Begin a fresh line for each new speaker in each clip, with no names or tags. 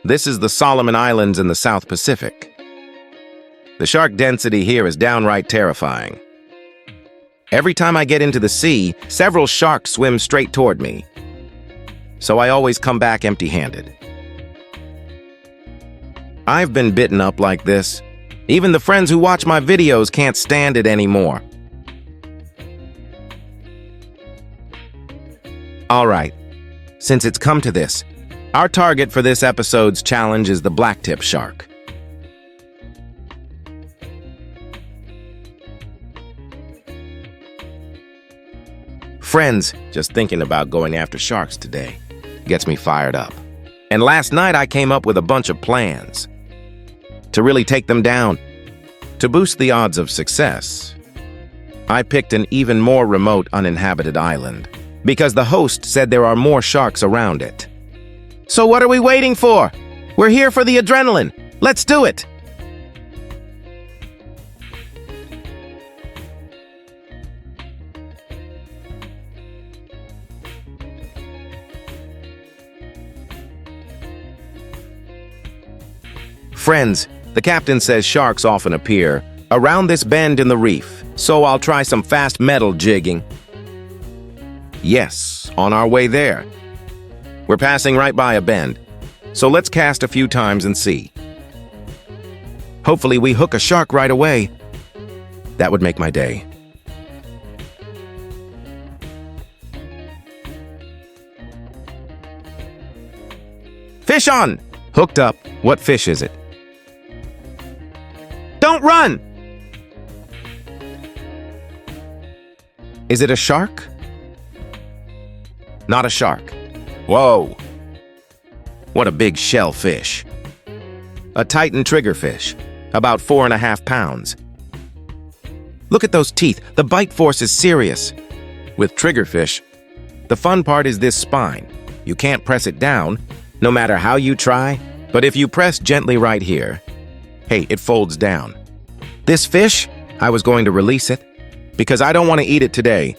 This is the Solomon Islands in the South Pacific. The shark density here is downright terrifying. Every time I get into the sea, several sharks swim straight toward me. So I always come back empty-handed. I've been bitten up like this. Even the friends who watch my videos can't stand it anymore. Alright, since it's come to this, our target for this episode's challenge is the blacktip shark. Friends, just thinking about going after sharks today gets me fired up. And last night I came up with a bunch of plans to really take them down. To boost the odds of success, I picked an even more remote uninhabited island because the host said there are more sharks around it. So what are we waiting for? We're here for the adrenaline. Let's do it! Friends, the captain says sharks often appear around this bend in the reef, so I'll try some fast metal jigging. Yes, on our way there. We're passing right by a bend, so let's cast a few times and see. Hopefully we hook a shark right away. That would make my day. Fish on! Hooked up. What fish is it? Don't run! Is it a shark? Not a shark. Whoa! What a big shellfish. A Titan triggerfish, about 4.5 pounds. Look at those teeth. The bite force is serious. With triggerfish, the fun part is this spine. You can't press it down, no matter how you try, but if you press gently right here, hey, it folds down. This fish, I was going to release it because I don't want to eat it today,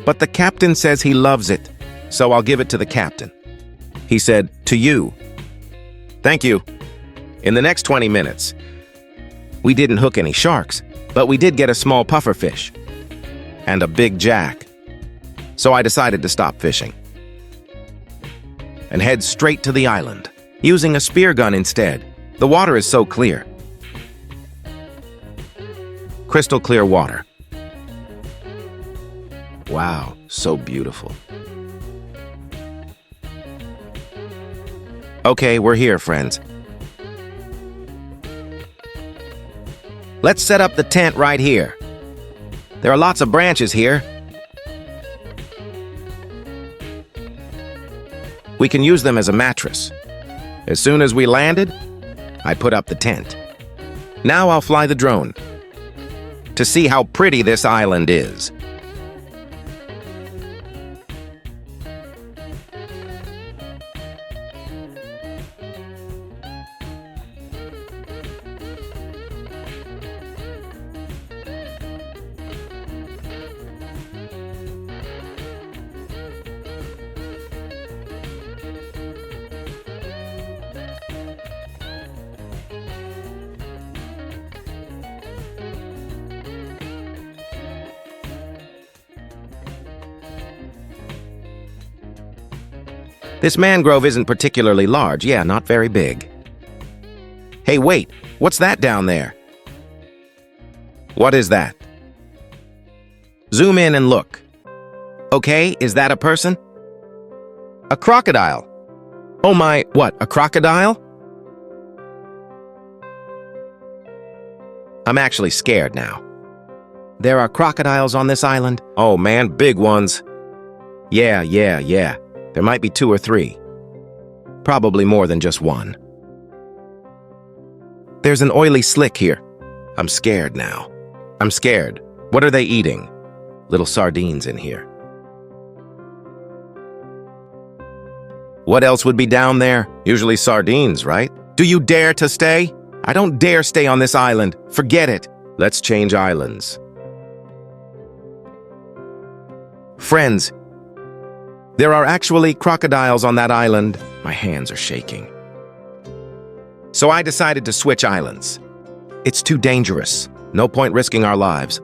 but the captain says he loves it, so I'll give it to the captain. He said, to you. Thank you. In the next 20 minutes, we didn't hook any sharks, but we did get a small pufferfish and a big jack. So I decided to stop fishing and head straight to the island, using a spear gun instead. The water is so clear. Crystal clear water. Wow, so beautiful. Okay, we're here, friends. Let's set up the tent right here. There are lots of branches here. We can use them as a mattress. As soon as we landed, I put up the tent. Now I'll fly the drone to see how pretty this island is. This mangrove isn't particularly large. Yeah, not very big. Hey, wait, what's that down there? What is that? Zoom in and look. Okay, is that a person? A crocodile. Oh my, what, a crocodile? I'm actually scared now. There are crocodiles on this island? Oh man, big ones. Yeah. There might be 2 or 3. Probably more than just one. There's an oily slick here. I'm scared now. I'm scared. What are they eating? Little sardines in here. What else would be down there? Usually sardines, right? Do you dare to stay? I don't dare stay on this island. Forget it. Let's change islands. Friends, there are actually crocodiles on that island. My hands are shaking. So I decided to switch islands. It's too dangerous. No point risking our lives.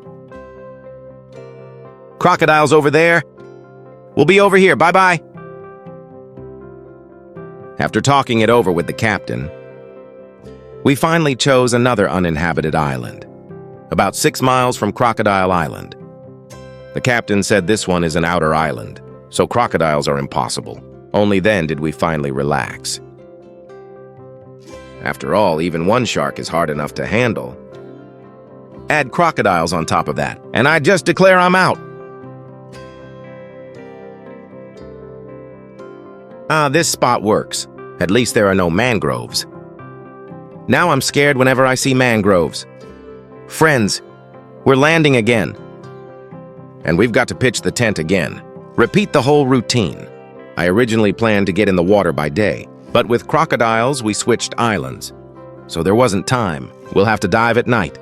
Crocodiles over there. We'll be over here. Bye-bye. After talking it over with the captain, we finally chose another uninhabited island, about 6 miles from Crocodile Island. The captain said this one is an outer island, so crocodiles are impossible. Only then did we finally relax. After all, even one shark is hard enough to handle. Add crocodiles on top of that, and I just declare I'm out. This spot works. At least there are no mangroves. Now I'm scared whenever I see mangroves. Friends, we're landing again. And we've got to pitch the tent again. Repeat the whole routine. I originally planned to get in the water by day, but with crocodiles, we switched islands. So there wasn't time. We'll have to dive at night.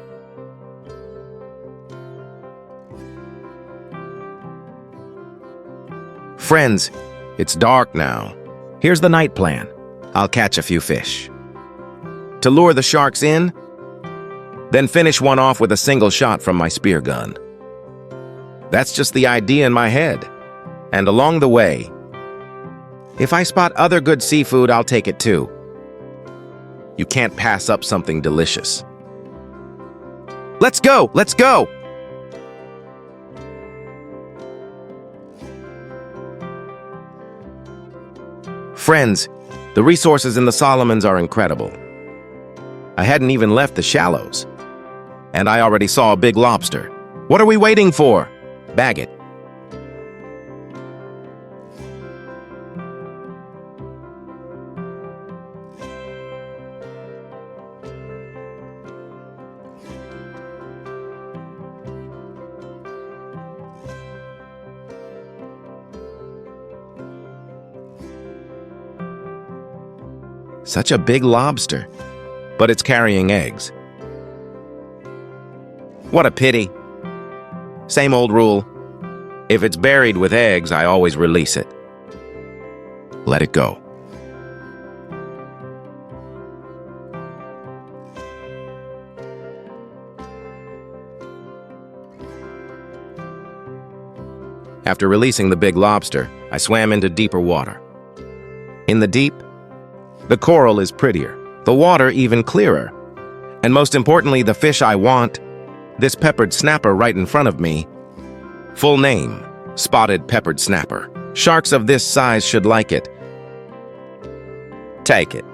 Friends, it's dark now. Here's the night plan. I'll catch a few fish. To lure the sharks in, then finish one off with a single shot from my spear gun. That's just the idea in my head. And along the way, if I spot other good seafood, I'll take it too. You can't pass up something delicious. Let's go! Let's go! Friends, the resources in the Solomons are incredible. I hadn't even left the shallows, and I already saw a big lobster. What are we waiting for? Bag it. Such a big lobster, but it's carrying eggs. What a pity. Same old rule. If it's buried with eggs, I always release it. Let it go. After releasing the big lobster, I swam into deeper water. In the deep, the coral is prettier, the water even clearer. And most importantly, the fish I want, this peppered snapper right in front of me. Full name, spotted peppered snapper. Sharks of this size should like it. Take it.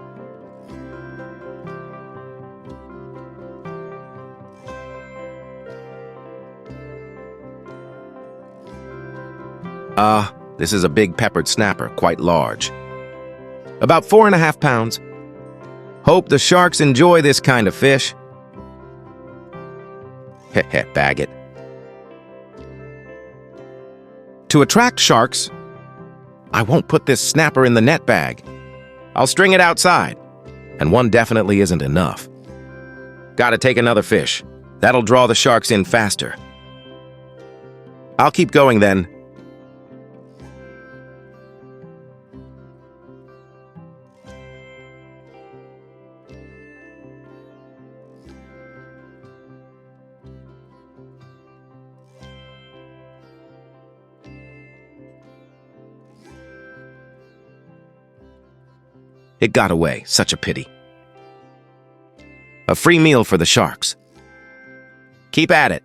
This is a big peppered snapper, quite large. About 4.5 pounds. Hope the sharks enjoy this kind of fish. Heh, bag it. To attract sharks, I won't put this snapper in the net bag. I'll string it outside, and one definitely isn't enough. Gotta take another fish. That'll draw the sharks in faster. I'll keep going then. It got away, such a pity. A free meal for the sharks. Keep at it.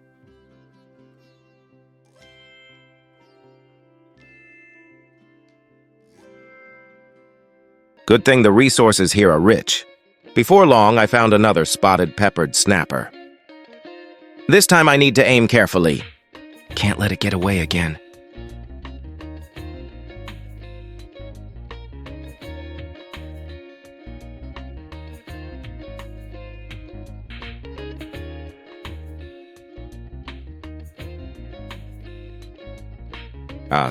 Good thing the resources here are rich. Before long, I found another spotted peppered snapper. This time I need to aim carefully. Can't let it get away again.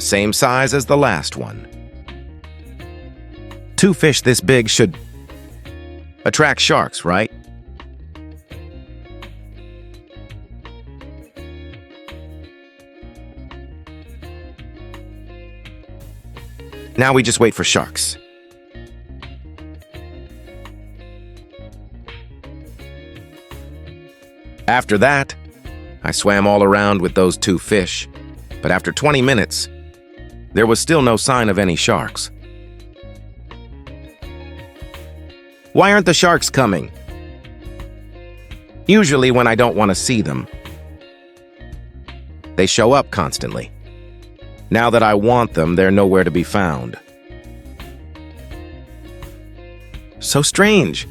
Same size as the last one. 2 fish this big should attract sharks, right? Now we just wait for sharks. After that, I swam all around with those two fish, but after 20 minutes, there was still no sign of any sharks. Why aren't the sharks coming? Usually when I don't want to see them. They show up constantly. Now that I want them, they're nowhere to be found. So strange.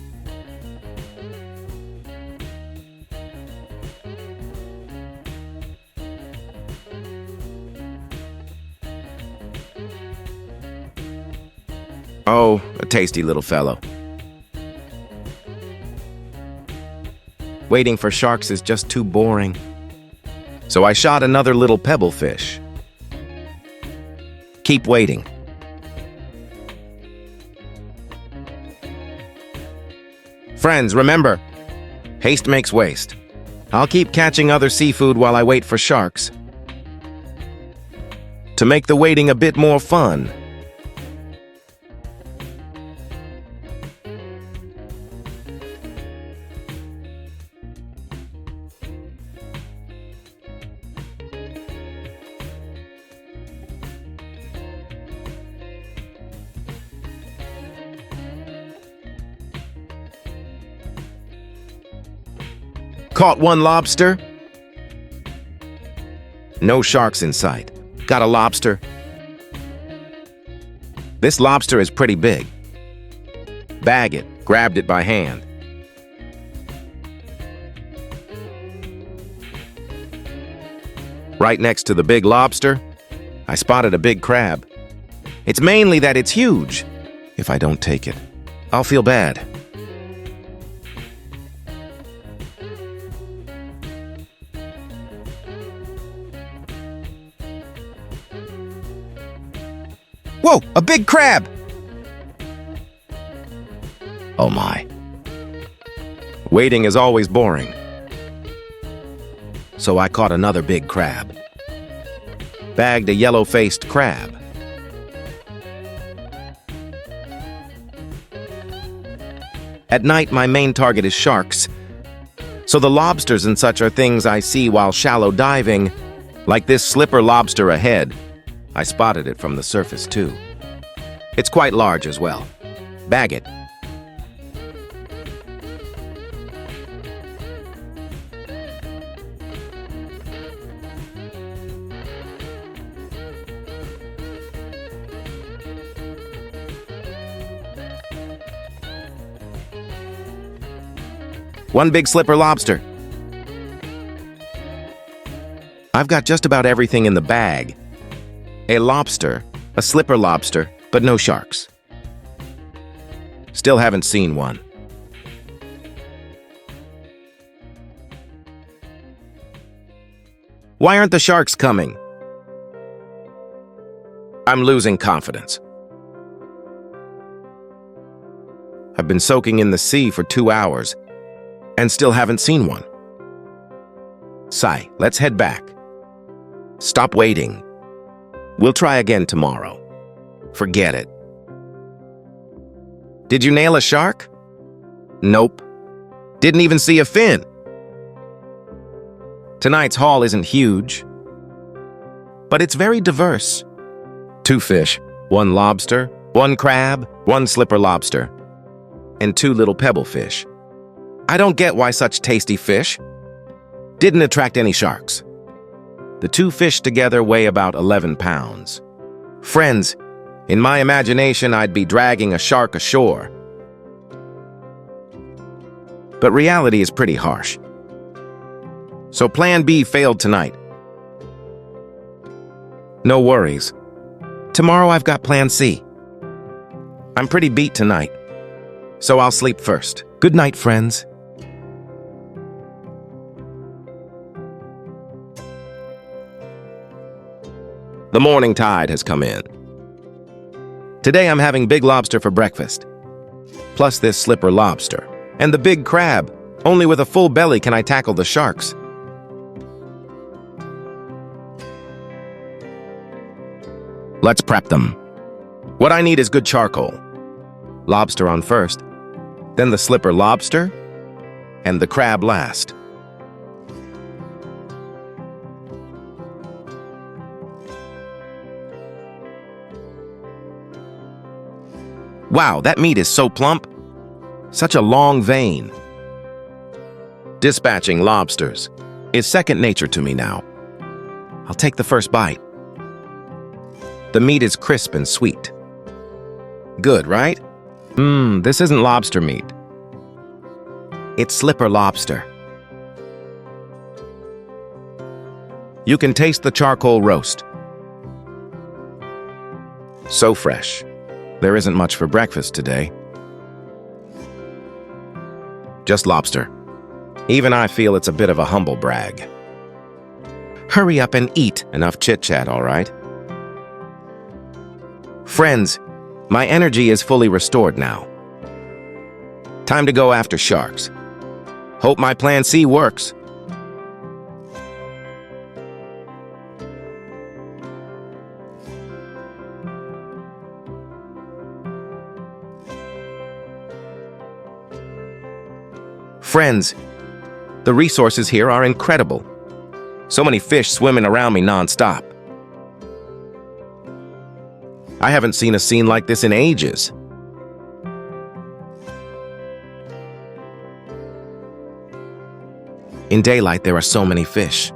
Oh, a tasty little fellow. Waiting for sharks is just too boring. So I shot another little pebble fish. Keep waiting. Friends, remember, haste makes waste. I'll keep catching other seafood while I wait for sharks. To make the waiting a bit more fun. Caught one lobster. No sharks in sight. Got a lobster. This lobster is pretty big. Bag it. Grabbed it by hand. Right next to the big lobster, I spotted a big crab. It's mainly that it's huge. If I don't take it, I'll feel bad. Whoa, a big crab! Oh my. Waiting is always boring. So I caught another big crab. Bagged a yellow-faced crab. At night, my main target is sharks. So the lobsters and such are things I see while shallow diving, like this slipper lobster ahead. I spotted it from the surface, too. It's quite large as well. Bag it. One big slipper lobster. I've got just about everything in the bag. A lobster, a slipper lobster, but no sharks. Still haven't seen one. Why aren't the sharks coming? I'm losing confidence. I've been soaking in the sea for 2 hours and still haven't seen one. Sigh, let's head back. Stop waiting. We'll try again tomorrow. Forget it. Did you nail a shark? Nope. Didn't even see a fin. Tonight's haul isn't huge, but it's very diverse. 2 fish, 1 lobster, 1 crab, 1 slipper lobster, and 2 little pebble fish. I don't get why such tasty fish didn't attract any sharks. The 2 fish together weigh about 11 pounds. Friends, in my imagination, I'd be dragging a shark ashore. But reality is pretty harsh. So plan B failed tonight. No worries. Tomorrow I've got plan C. I'm pretty beat tonight, so I'll sleep first. Good night, friends. The morning tide has come in. Today I'm having big lobster for breakfast, plus this slipper lobster, and the big crab. Only with a full belly can I tackle the sharks. Let's prep them. What I need is good charcoal. Lobster on first, then the slipper lobster, and the crab last. Wow, that meat is so plump. Such a long vein. Dispatching lobsters is second nature to me now. I'll take the first bite. The meat is crisp and sweet. Good, right? This isn't lobster meat. It's slipper lobster. You can taste the charcoal roast. So fresh. There isn't much for breakfast today. Just lobster. Even I feel it's a bit of a humble brag. Hurry up and eat. Enough chit-chat, all right? Friends, my energy is fully restored now. Time to go after sharks. Hope my plan C works. Friends, the resources here are incredible. So many fish swimming around me non-stop. I haven't seen a scene like this in ages. In daylight, there are so many fish.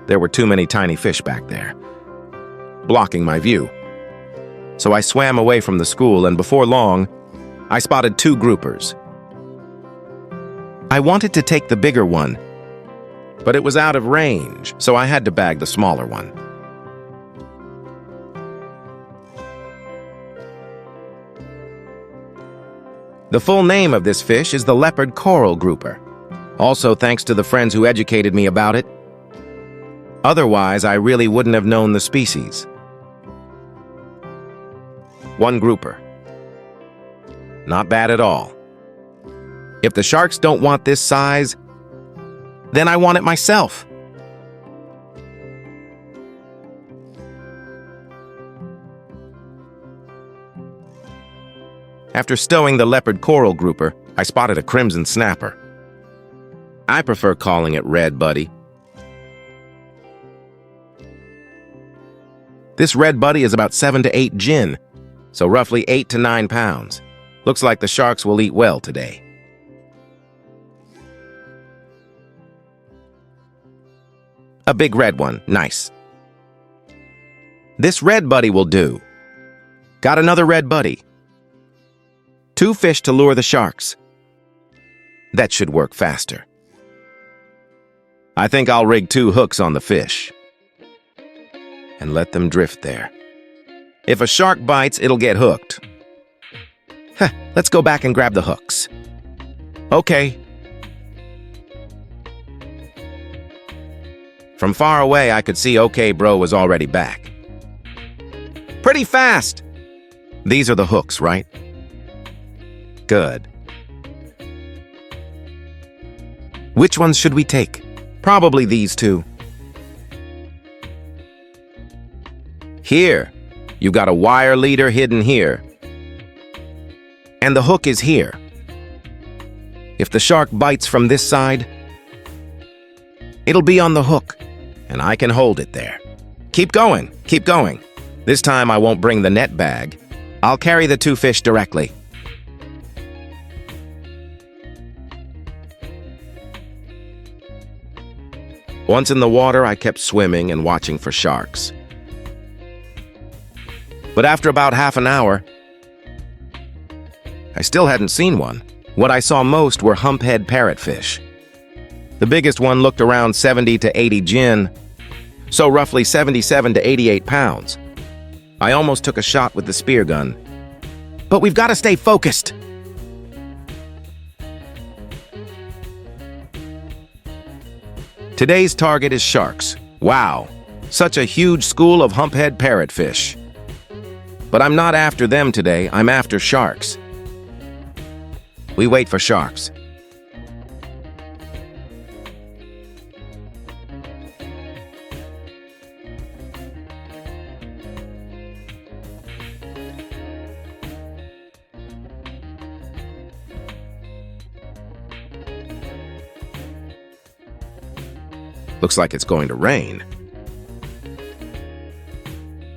There were too many tiny fish back there, blocking my view. So I swam away from the school, and before long, I spotted two groupers. I wanted to take the bigger one, but it was out of range, so I had to bag the smaller one. The full name of this fish is the leopard coral grouper. Also, thanks to the friends who educated me about it. Otherwise, I really wouldn't have known the species. One grouper. Not bad at all. If the sharks don't want this size, then I want it myself. After stowing the leopard coral grouper, I spotted a crimson snapper. I prefer calling it red buddy. This red buddy is about 7 to 8 gin, so roughly 8 to 9 pounds. Looks like the sharks will eat well today. A big red one, nice. This red buddy will do. Got another red buddy. 2 fish to lure the sharks. That should work faster. I think I'll rig 2 hooks on the fish and let them drift there. If a shark bites, it'll get hooked. Let's go back and grab the hooks. Okay. From far away, I could see OK Bro was already back. Pretty fast! These are the hooks, right? Good. Which ones should we take? Probably these 2. Here, you got a wire leader hidden here. And the hook is here. If the shark bites from this side, it'll be on the hook, and I can hold it there. Keep going, keep going. This time I won't bring the net bag. I'll carry the 2 fish directly. Once in the water, I kept swimming and watching for sharks. But after about half an hour, I still hadn't seen one. What I saw most were humphead parrotfish. The biggest one looked around 70 to 80 gin, so roughly 77 to 88 pounds. I almost took a shot with the spear gun. But we've got to stay focused. Today's target is sharks. Wow, such a huge school of humphead parrotfish. But I'm not after them today, I'm after sharks. We wait for sharks. Looks like it's going to rain.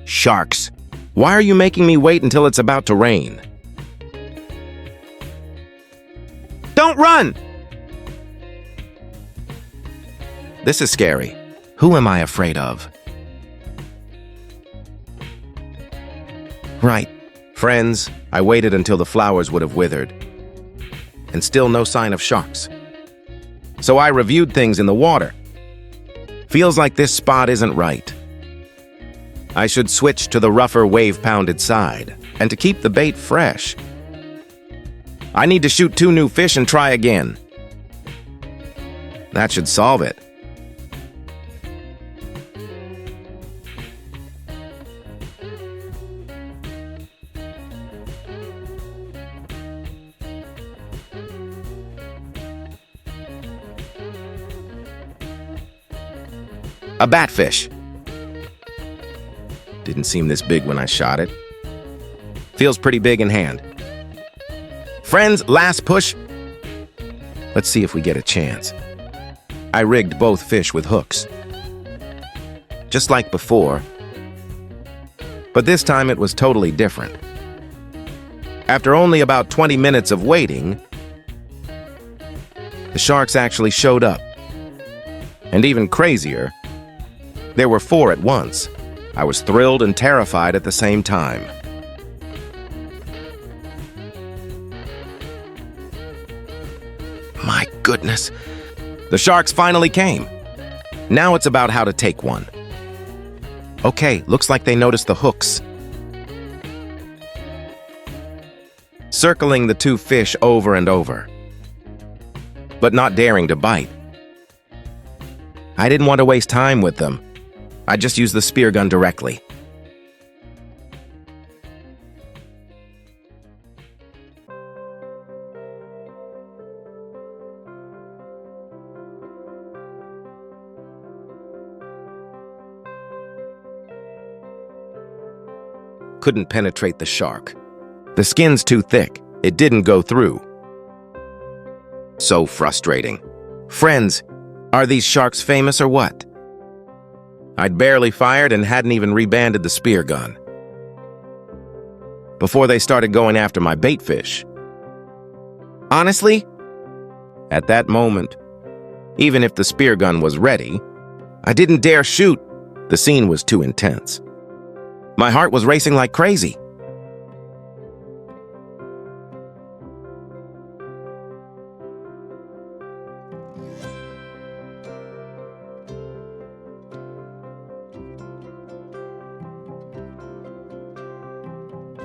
Sharks! Why are you making me wait until it's about to rain? Don't run! This is scary. Who am I afraid of? Right. Friends, I waited until the flowers would have withered. And still no sign of sharks. So I reviewed things in the water. Feels like this spot isn't right. I should switch to the rougher wave-pounded side, and to keep the bait fresh. I need to shoot 2 new fish and try again. That should solve it. A batfish. Didn't seem this big when I shot it. Feels pretty big in hand. Friends, last push. Let's see if we get a chance. I rigged both fish with hooks. Just like before. But this time it was totally different. After only about 20 minutes of waiting, the sharks actually showed up. And even crazier, there were 4 at once. I was thrilled and terrified at the same time. My goodness. The sharks finally came. Now it's about how to take one. Okay, looks like they noticed the hooks. Circling the 2 fish over and over, but not daring to bite. I didn't want to waste time with them. I just used the spear gun directly. Couldn't penetrate the shark. The skin's too thick. It didn't go through. So frustrating. Friends, are these sharks famous or what? I'd barely fired and hadn't even rebanded the spear gun before they started going after my bait fish. Honestly, at that moment, even if the spear gun was ready, I didn't dare shoot. The scene was too intense. My heart was racing like crazy.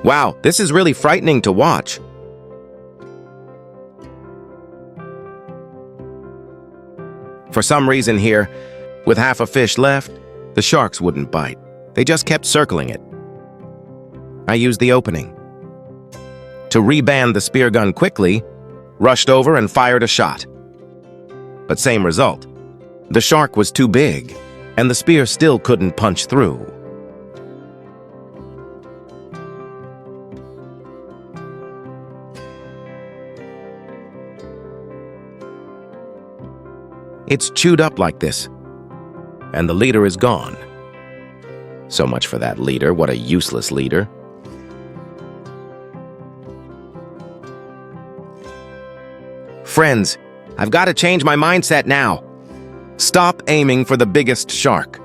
Wow, this is really frightening to watch. For some reason here, with half a fish left, the sharks wouldn't bite. They just kept circling it. I used the opening to reband the spear gun quickly, rushed over and fired a shot. But same result. The shark was too big, and the spear still couldn't punch through. It's chewed up like this, and the leader is gone. So much for that leader. What a useless leader. Friends, I've got to change my mindset now. Stop aiming for the biggest shark.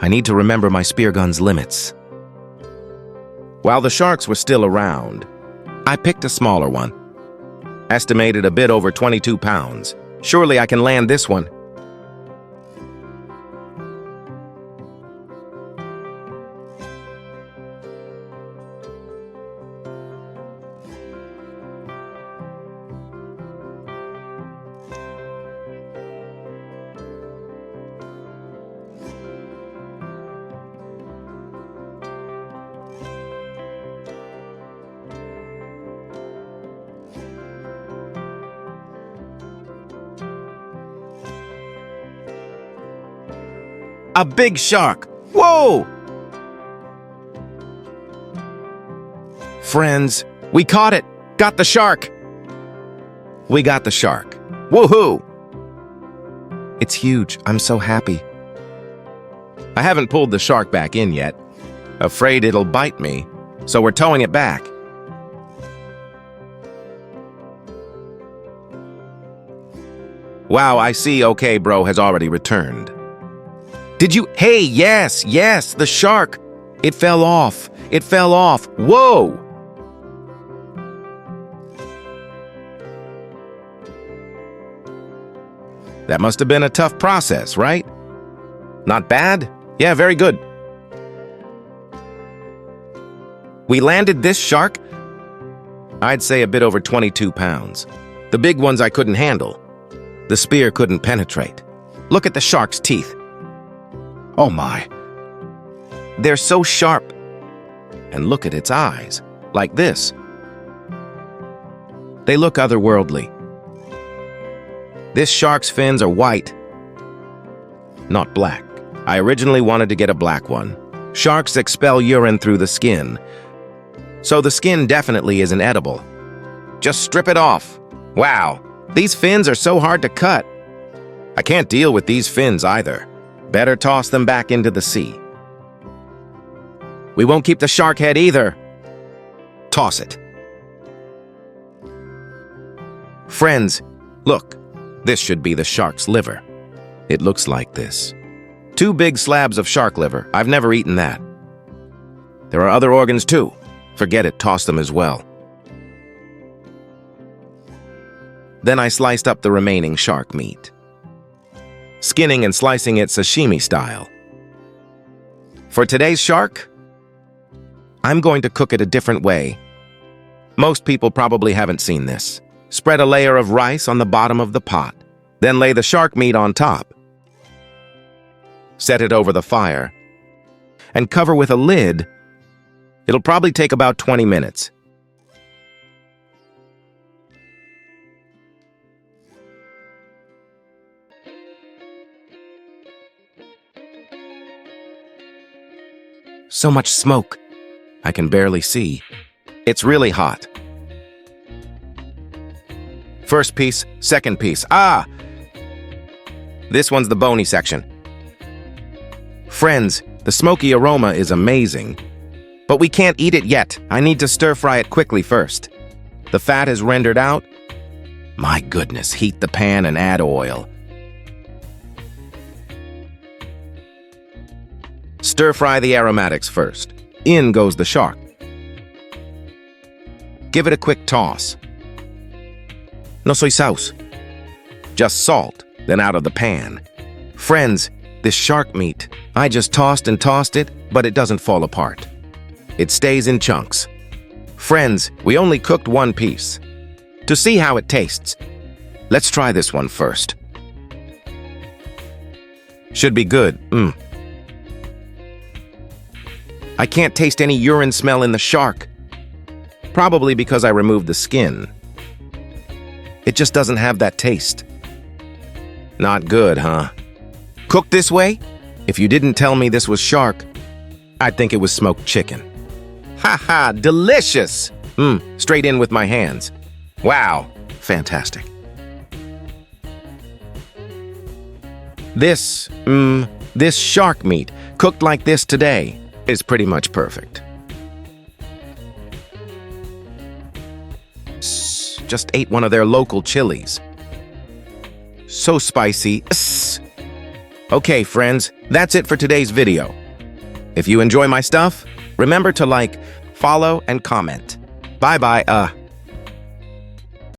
I need to remember my spear gun's limits. While the sharks were still around, I picked a smaller one. Estimated a bit over 22 pounds. Surely I can land this one. A big shark! Whoa! Friends, we caught it! Got the shark! We got the shark. Woohoo! It's huge. I'm so happy. I haven't pulled the shark back in yet. Afraid it'll bite me, so we're towing it back. Wow, I see. Okay, bro has already returned. Did you? Hey, yes, the shark. It fell off. It fell off. Whoa! That must have been a tough process, right? Not bad? Yeah, very good. We landed this shark? I'd say a bit over 22 pounds. The big ones I couldn't handle. The spear couldn't penetrate. Look at the shark's teeth. Oh my. They're so sharp. And look at its eyes, like this. They look otherworldly. This shark's fins are white, not black. I originally wanted to get a black one. Sharks expel urine through the skin, so the skin definitely isn't edible. Just strip it off. Wow, these fins are so hard to cut. I can't deal with these fins either. Better toss them back into the sea. We won't keep the shark head either. Toss it. Friends, look, this should be the shark's liver. It looks like this. 2 big slabs of shark liver. I've never eaten that. There are other organs too. Forget it, toss them as well. Then I sliced up the remaining shark meat, skinning and slicing it sashimi style. For today's shark, I'm going to cook it a different way. Most people probably haven't seen this. Spread a layer of rice on the bottom of the pot, then lay the shark meat on top. Set it over the fire, and cover with a lid. It'll probably take about 20 minutes. So much smoke. I can barely see. It's really hot. First piece, second piece. Ah! This one's the bony section. Friends, the smoky aroma is amazing. But we can't eat it yet. I need to stir-fry it quickly first. The fat is rendered out. My goodness, heat the pan and add oil. Stir-fry the aromatics first. In goes the shark. Give it a quick toss. No soy sauce. Just salt, then out of the pan. Friends, this shark meat, I just tossed and tossed it, but it doesn't fall apart. It stays in chunks. Friends, we only cooked one piece. To see how it tastes, let's try this one first. Should be good. I can't taste any urine smell in the shark. Probably because I removed the skin. It just doesn't have that taste. Not good, huh? Cooked this way? If you didn't tell me this was shark, I'd think it was smoked chicken. Ha, delicious! Straight in with my hands. Wow, fantastic. This shark meat, cooked like this today, is pretty much perfect. Just ate one of their local chilies. So spicy. Okay, friends, that's it for today's video. If you enjoy my stuff, remember to like, follow, and comment. Bye-bye,